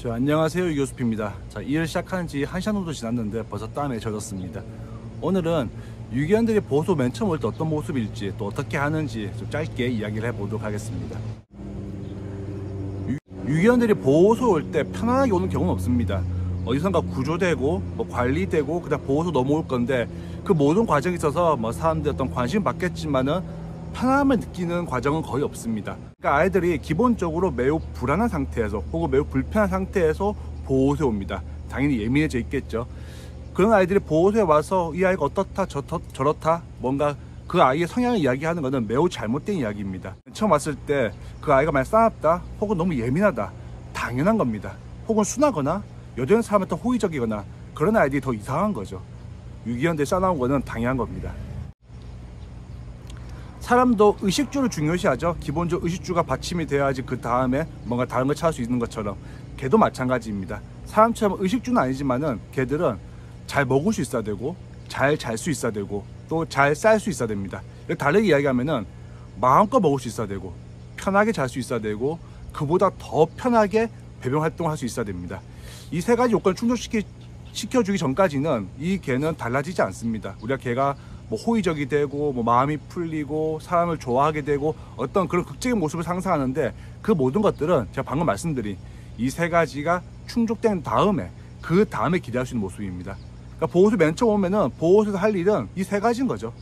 안녕하세요, 유교수피입니다. 일을 시작한 지 1시간 정도 지났는데 벌써 땀에 젖었습니다. 오늘은 유기견들이 보호소 맨 처음 올 때 어떤 모습일지 또 어떻게 하는지 좀 짧게 이야기를 해보도록 하겠습니다. 유기견들이 보호소 올 때 편안하게 오는 경우는 없습니다. 어디선가 구조되고 관리되고 그다음 보호소 넘어올 건데, 그 모든 과정에 있어서 사람들의 어떤 관심 받겠지만은 편안함을 느끼는 과정은 거의 없습니다. 그러니까 아이들이 기본적으로 매우 불안한 상태에서 혹은 매우 불편한 상태에서 보호소에 옵니다. 당연히 예민해져 있겠죠. 그런 아이들이 보호소에 와서 이 아이가 어떻다 저렇다 뭔가 그 아이의 성향을 이야기하는 것은 매우 잘못된 이야기입니다. 처음 왔을 때 그 아이가 만약 싸납다 혹은 너무 예민하다, 당연한 겁니다. 혹은 순하거나 여전 사람한테 호의적이거나 그런 아이들이 더 이상한 거죠. 유기견들이 싸나온 거는 당연한 겁니다. 사람도 의식주를 중요시하죠. 기본적으로 의식주가 받침이 돼야지 그 다음에 뭔가 다른 걸 찾을 수 있는 것처럼 개도 마찬가지입니다. 사람처럼 의식주는 아니지만은 개들은 잘 먹을 수 있어야 되고 잘 잘 수 있어야 되고 또 잘 쌀 수 있어야 됩니다. 다르게 이야기하면은 마음껏 먹을 수 있어야 되고 편하게 잘 수 있어야 되고 그보다 더 편하게 배변 활동을 할 수 있어야 됩니다. 이 세 가지 요건을 충족시켜주기 전까지는 이 개는 달라지지 않습니다. 우리가 개가 호의적이 되고 마음이 풀리고 사람을 좋아하게 되고 어떤 그런 극적인 모습을 상상하는데, 그 모든 것들은 제가 방금 말씀드린 이 세 가지가 충족된 다음에 그 다음에 기대할 수 있는 모습입니다. 그러니까 보호소 맨 처음 오면은 보호소에서 할 일은 이 세 가지인 거죠.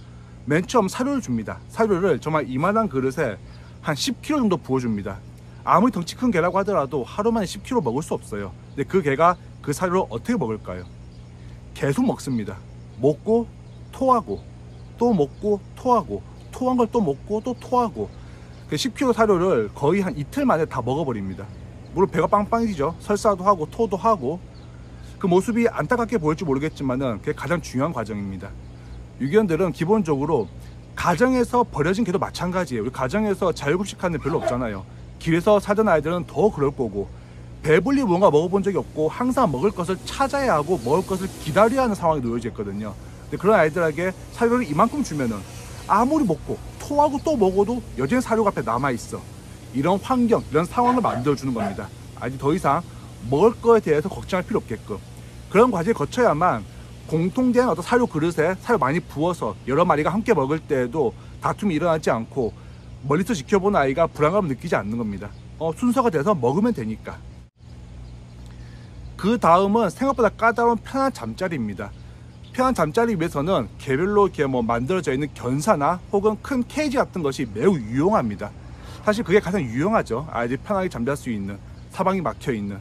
맨 처음 사료를 줍니다. 사료를 정말 이만한 그릇에 한 10kg 정도 부어줍니다. 아무리 덩치 큰 개라고 하더라도 하루 만에 10kg 먹을 수 없어요. 근데 그 개가 그 사료를 어떻게 먹을까요? 계속 먹습니다. 먹고 토하고 또 먹고 토하고 토한 걸 또 먹고 또 토하고, 그 10kg 사료를 거의 한 이틀 만에 다 먹어버립니다. 물론 배가 빵빵해지죠. 설사도 하고 토도 하고. 그 모습이 안타깝게 보일지 모르겠지만은 그게 가장 중요한 과정입니다. 유기견들은 기본적으로 가정에서 버려진 개도 마찬가지예요. 우리 가정에서 자율급식하는 애 별로 없잖아요. 길에서 사던 아이들은 더 그럴 거고, 배불리 뭔가 먹어본 적이 없고 항상 먹을 것을 찾아야 하고 먹을 것을 기다려야 하는 상황이 놓여져 있거든요. 근데 그런 아이들에게 사료를 이만큼 주면은 아무리 먹고 토하고 또 먹어도 여전히 사료가 앞에 남아있어. 이런 환경, 이런 상황을 만들어주는 겁니다. 아직 더 이상 먹을 거에 대해서 걱정할 필요 없게끔 그런 과정을 거쳐야만 공통된 어떤 사료 그릇에 사료 많이 부어서 여러 마리가 함께 먹을 때에도 다툼이 일어나지 않고 멀리서 지켜보는 아이가 불안감을 느끼지 않는 겁니다. 순서가 돼서 먹으면 되니까. 그 다음은 생각보다 까다로운 편한 잠자리입니다. 편한 잠자리 위해서는 개별로 이렇게 만들어져 있는 견사나 혹은 큰 케이지 같은 것이 매우 유용합니다. 사실 그게 가장 유용하죠. 아이들이 편하게 잠잘 수 있는, 사방이 막혀 있는.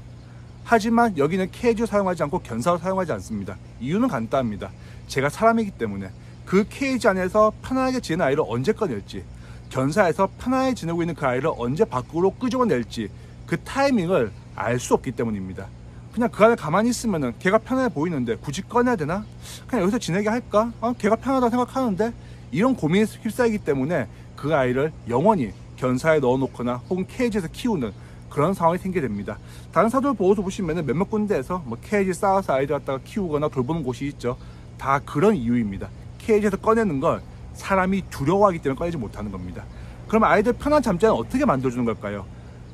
하지만 여기는 케이지를 사용하지 않고 견사를 사용하지 않습니다. 이유는 간단합니다. 제가 사람이기 때문에 그 케이지 안에서 편안하게 지내는 아이를 언제 꺼낼지, 견사에서 편안하게 지내고 있는 그 아이를 언제 밖으로 끄집어낼지 그 타이밍을 알 수 없기 때문입니다. 그냥 그 안에 가만히 있으면은 걔가 편안해 보이는데 굳이 꺼내야 되나? 그냥 여기서 지내게 할까? 걔가 편하다고 생각하는데, 이런 고민에 휩싸이기 때문에 그 아이를 영원히 견사에 넣어놓거나 혹은 케이지에서 키우는 그런 상황이 생기게 됩니다. 다른 사들 보호소 보시면은 몇몇 군데에서 케이지 쌓아서 아이들 갖다가 키우거나 돌보는 곳이 있죠. 다 그런 이유입니다. 케이지에서 꺼내는 걸 사람이 두려워하기 때문에 꺼내지 못하는 겁니다. 그럼 아이들 편한 잠자리는 어떻게 만들어주는 걸까요?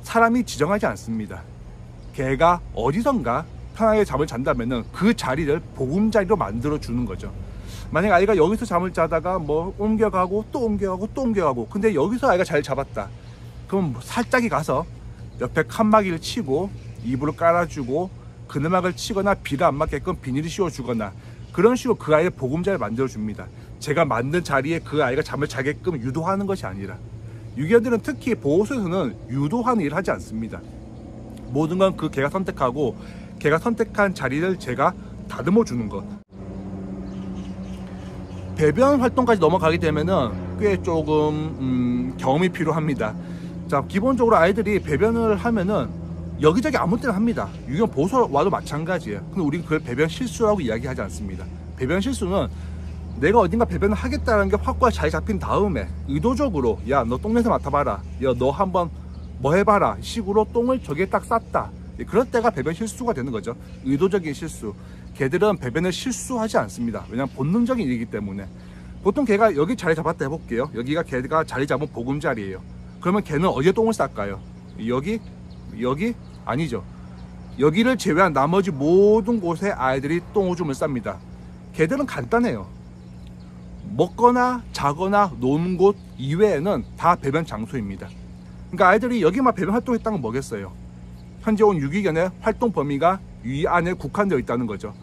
사람이 지정하지 않습니다. 개가 어디선가 편하게 잠을 잔다면은 그 자리를 보금자리로 만들어 주는 거죠. 만약 아이가 여기서 잠을 자다가 옮겨가고 또 옮겨가고 또 옮겨가고, 근데 여기서 아이가 잘 잡았다, 그럼 살짝이 가서 옆에 칸막이를 치고 이불을 깔아주고 그늘막을 치거나 비를 안 맞게끔 비닐을 씌워주거나 그런 식으로 그 아이의 보금자리를 만들어 줍니다. 제가 만든 자리에 그 아이가 잠을 자게끔 유도하는 것이 아니라. 유기견들은 특히 보호소에서는 유도하는 일을 하지 않습니다. 모든 건 그 개가 선택하고 개가 선택한 자리를 제가 다듬어 주는 것. 배변 활동까지 넘어가게 되면은 꽤 조금 경험이 필요합니다. 자, 기본적으로 아이들이 배변을 하면은 여기저기 아무 때나 합니다. 유기견 보호소 와도 마찬가지예요. 근데 우리는 그걸 배변 실수라고 이야기하지 않습니다. 배변 실수는 내가 어딘가 배변을 하겠다는 게 확고하게 자리 잡힌 다음에 의도적으로 야, 너 똥냄새 맡아봐라, 야, 너 한번 뭐 해봐라 식으로 똥을 저기에 딱 쌌다, 그럴 때가 배변 실수가 되는 거죠. 의도적인 실수. 개들은 배변을 실수하지 않습니다. 왜냐하면 본능적인 일이기 때문에. 보통 개가 여기 자리 잡았다 해볼게요. 여기가 개가 자리 잡은 보금자리예요. 그러면 개는 어디에 똥을 쌀까요? 여기? 아니죠. 여기를 제외한 나머지 모든 곳에 아이들이 똥오줌을 쌉니다. 개들은 간단해요. 먹거나 자거나 노는 곳 이외에는 다 배변 장소입니다. 그러니까 아이들이 여기만 배변 활동했다는 건 뭐겠어요? 현재 온 유기견의 활동 범위가 이 안에 국한되어 있다는 거죠.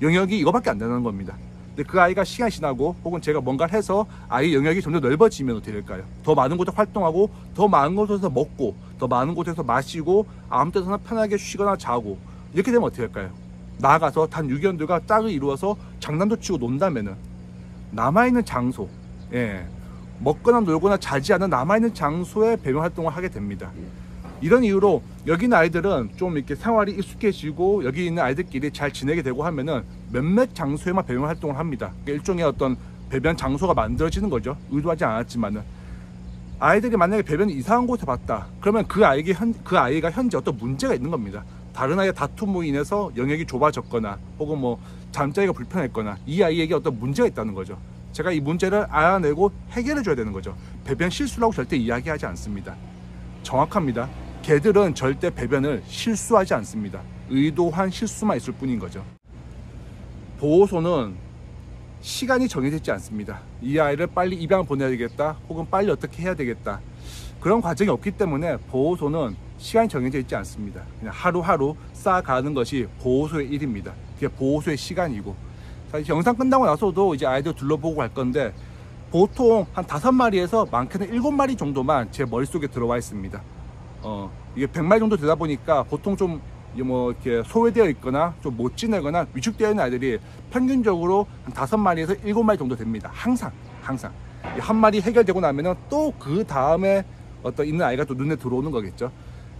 영역이 이거밖에 안 되는 겁니다. 근데 그 아이가 시간이 지나고 혹은 제가 뭔가를 해서 아이 영역이 점점 넓어지면 어떻게 될까요? 더 많은 곳에 활동하고 더 많은 곳에서 먹고 더 많은 곳에서 마시고 아무 때나 편하게 쉬거나 자고 이렇게 되면 어떻게 될까요? 나아가서 단 유기견들과 짝을 이루어서 장난도 치고 논다면은 남아있는 장소, 먹거나 놀거나 자지 않은 남아있는 장소에 배변 활동을 하게 됩니다. 이런 이유로 여기 있는 아이들은 좀 이렇게 생활이 익숙해지고 여기 있는 아이들끼리 잘 지내게 되고 하면은 몇몇 장소에만 배변 활동을 합니다. 그러니까 일종의 어떤 배변 장소가 만들어지는 거죠. 의도하지 않았지만은. 아이들이 만약에 배변이 이상한 곳에 봤다. 그러면 그 아이가 현재 어떤 문제가 있는 겁니다. 다른 아이의 다툼으로 인해서 영역이 좁아졌거나 혹은 뭐 잠자리가 불편했거나 이 아이에게 어떤 문제가 있다는 거죠. 제가 이 문제를 알아내고 해결해 줘야 되는 거죠. 배변 실수라고 절대 이야기하지 않습니다. 정확합니다. 개들은 절대 배변을 실수하지 않습니다. 의도한 실수만 있을 뿐인 거죠. 보호소는 시간이 정해져 있지 않습니다. 이 아이를 빨리 입양을 보내야 되겠다 혹은 빨리 어떻게 해야 되겠다 그런 과정이 없기 때문에 보호소는 시간이 정해져 있지 않습니다. 그냥 하루하루 쌓아가는 것이 보호소의 일입니다. 그게 보호소의 시간이고, 자, 영상 끝나고 나서도 이제 아이들 둘러보고 갈 건데 보통 한 5마리에서 많게는 7마리 정도만 제 머릿속에 들어와 있습니다. 이게 100마리 정도 되다 보니까 보통 좀 뭐 이렇게 소외되어 있거나 좀 못 지내거나 위축되어 있는 아이들이 평균적으로 한 5마리에서 7마리 정도 됩니다. 항상 한 마리 해결되고 나면은 또 그 다음에 어떤 있는 아이가 또 눈에 들어오는 거겠죠.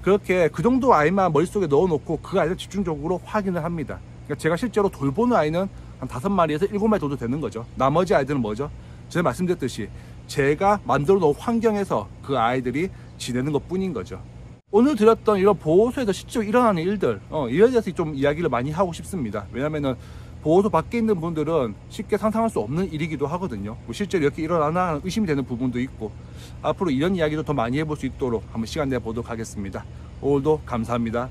그렇게 그 정도 아이만 머릿속에 넣어놓고 그 아이를 집중적으로 확인을 합니다. 그러니까 제가 실제로 돌보는 아이는 한 5마리에서 7마리 정도 되는 거죠. 나머지 아이들은 뭐죠? 제가 말씀드렸듯이 제가 만들어 놓은 환경에서 그 아이들이 지내는 것 뿐인 거죠. 오늘 드렸던 이런 보호소에서 실제로 일어나는 일들, 이에 대해서 좀 이야기를 많이 하고 싶습니다. 왜냐면은 보호소 밖에 있는 분들은 쉽게 상상할 수 없는 일이기도 하거든요. 뭐 실제로 이렇게 일어나나 하는 의심이 되는 부분도 있고, 앞으로 이런 이야기도 더 많이 해볼 수 있도록 한번 시간 내보도록 하겠습니다. 오늘도 감사합니다.